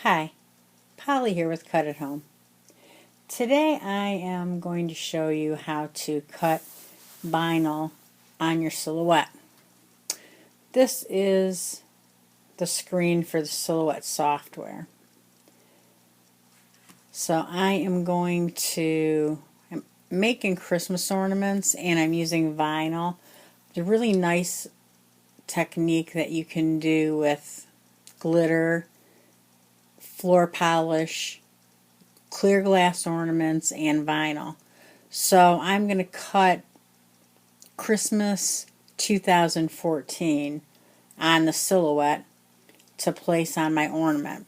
Hi, Polly here with Cut at Home. Today I am going to show you how to cut vinyl on your silhouette. This is the screen for the Silhouette software. So I'm making Christmas ornaments and I'm using vinyl. It's a really nice technique that you can do with glitter, floor polish, clear glass ornaments, and vinyl. So I'm going to cut Christmas 2014 on the silhouette to place on my ornament.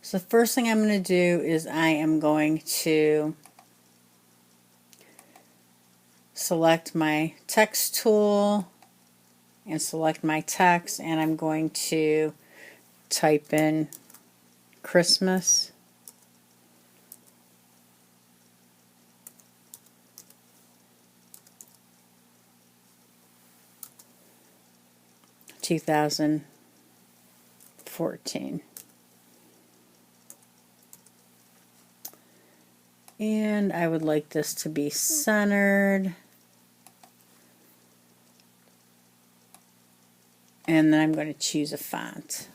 So the first thing I'm going to do is I am going to select my text tool and select my text, and I'm going to type in Christmas 2014. And I would like this to be centered. And then I'm going to choose a font.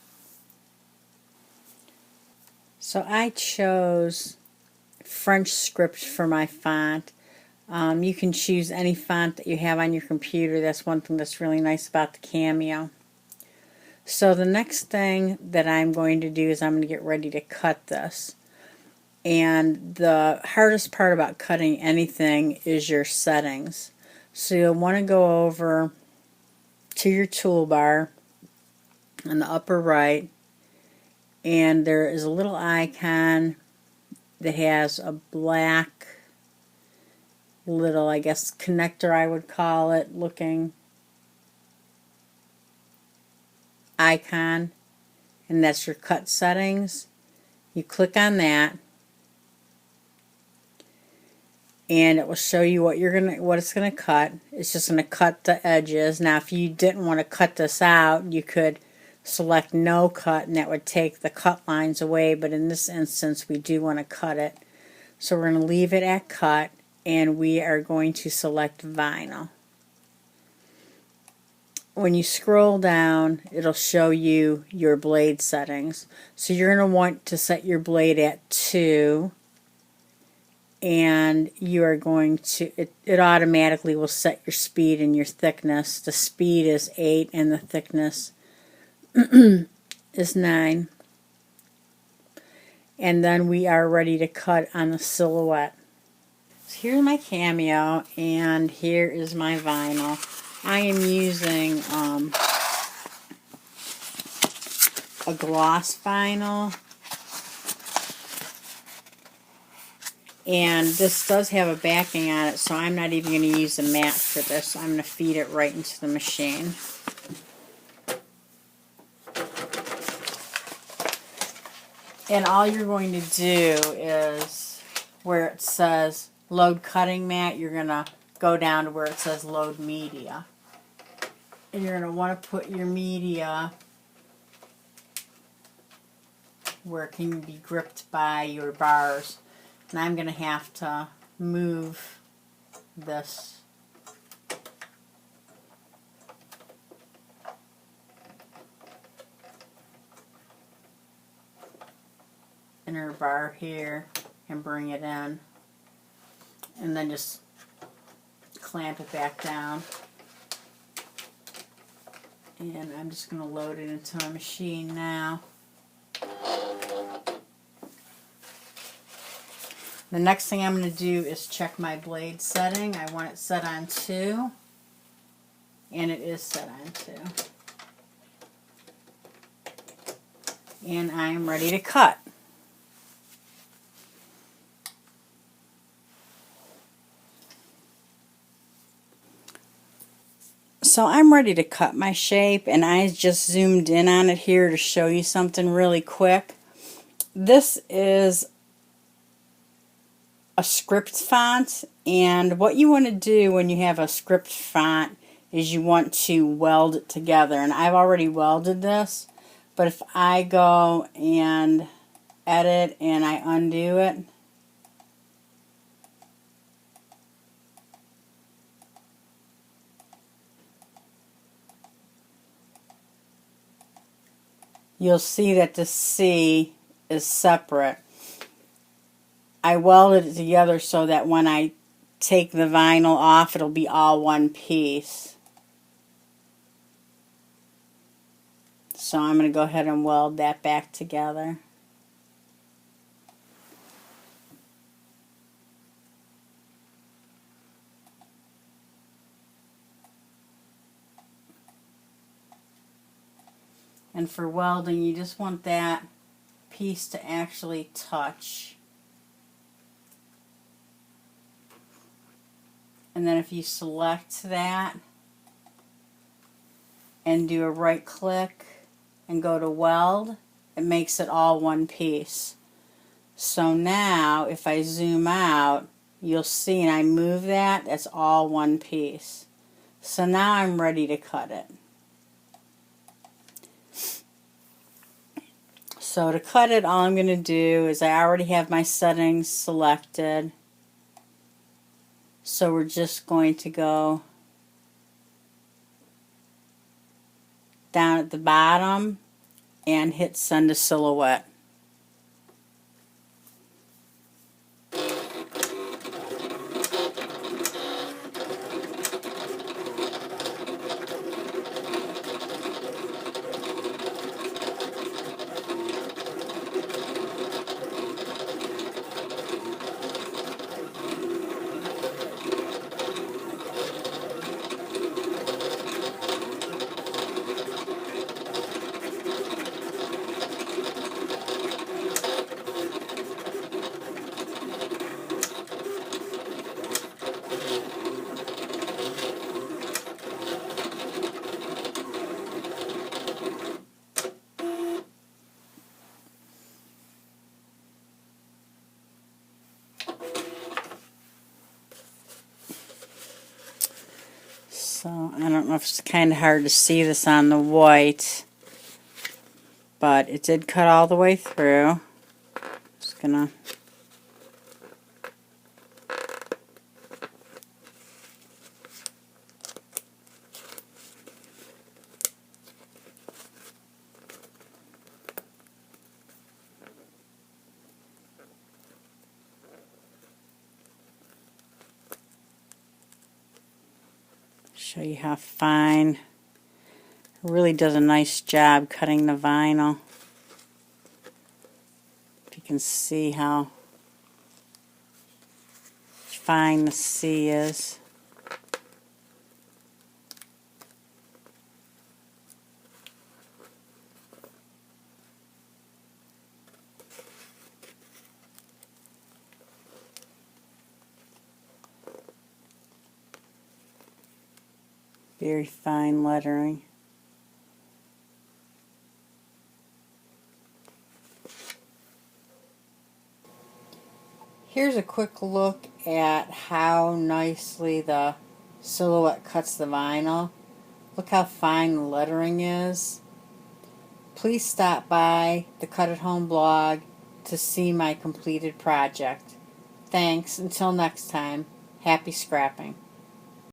So I chose French script for my font. You can choose any font that you have on your computer. That's one thing that's really nice about the Cameo. So the next thing that I'm going to do is I'm going to get ready to cut this. And the hardest part about cutting anything is your settings. So you'll want to go over to your toolbar on the upper right, and there is a little icon that has a black little, I guess, connector I would call it, looking icon, and that's your cut settings. You click on that and it will show you what it's gonna cut. It's just gonna cut the edges. Now if you didn't want to cut this out, you could select no cut and that would take the cut lines away, but in this instance we do want to cut it. So we're going to leave it at cut and we are going to select vinyl. When you scroll down, it'll show you your blade settings. So you're going to want to set your blade at 2, and you are going to, it automatically will set your speed and your thickness. The speed is 8 and the thickness is 9. And then we are ready to cut on the silhouette. So here's my Cameo and here is my vinyl. I am using a gloss vinyl, and this does have a backing on it, so I'm not even going to use a mat for this. I'm going to feed it right into the machine. And all you're going to do is where it says load cutting mat, you're going to go down to where it says load media. And you're going to want to put your media where it can be gripped by your bars. And I'm going to have to move this inner bar here and bring it in, and then just clamp it back down. And I'm just going to load it into my machine now. The next thing I'm going to do is check my blade setting. I want it set on 2, and it is set on 2. And I am ready to cut. So I'm ready to cut my shape, and I just zoomed in on it here to show you something really quick. This is a script font, and what you want to do when you have a script font is you want to weld it together, and I've already welded this, But if I go and edit and I undo it, you'll see that the C is separate. I welded it together so that when I take the vinyl off, it'll be all one piece. So I'm going to go ahead and weld that back together. And for welding, you just want that piece to actually touch. And then if you select that and do a right click and go to weld, it makes it all one piece. So now if I zoom out, you'll see, and I move that, that's all one piece. So now I'm ready to cut it. So to cut it, all I'm going to do is I already have my settings selected. So we're just going to go down at the bottom and hit send to silhouette. So I don't know if it's kind of hard to see this on the white, but it did cut all the way through. Just gonna show you how fine. It really does a nice job cutting the vinyl. If you can see how fine the C is. Very fine lettering. Here's a quick look at how nicely the silhouette cuts the vinyl. Look how fine the lettering is. Please stop by the Cut at Home blog to see my completed project. Thanks. Until next time, happy scrapping.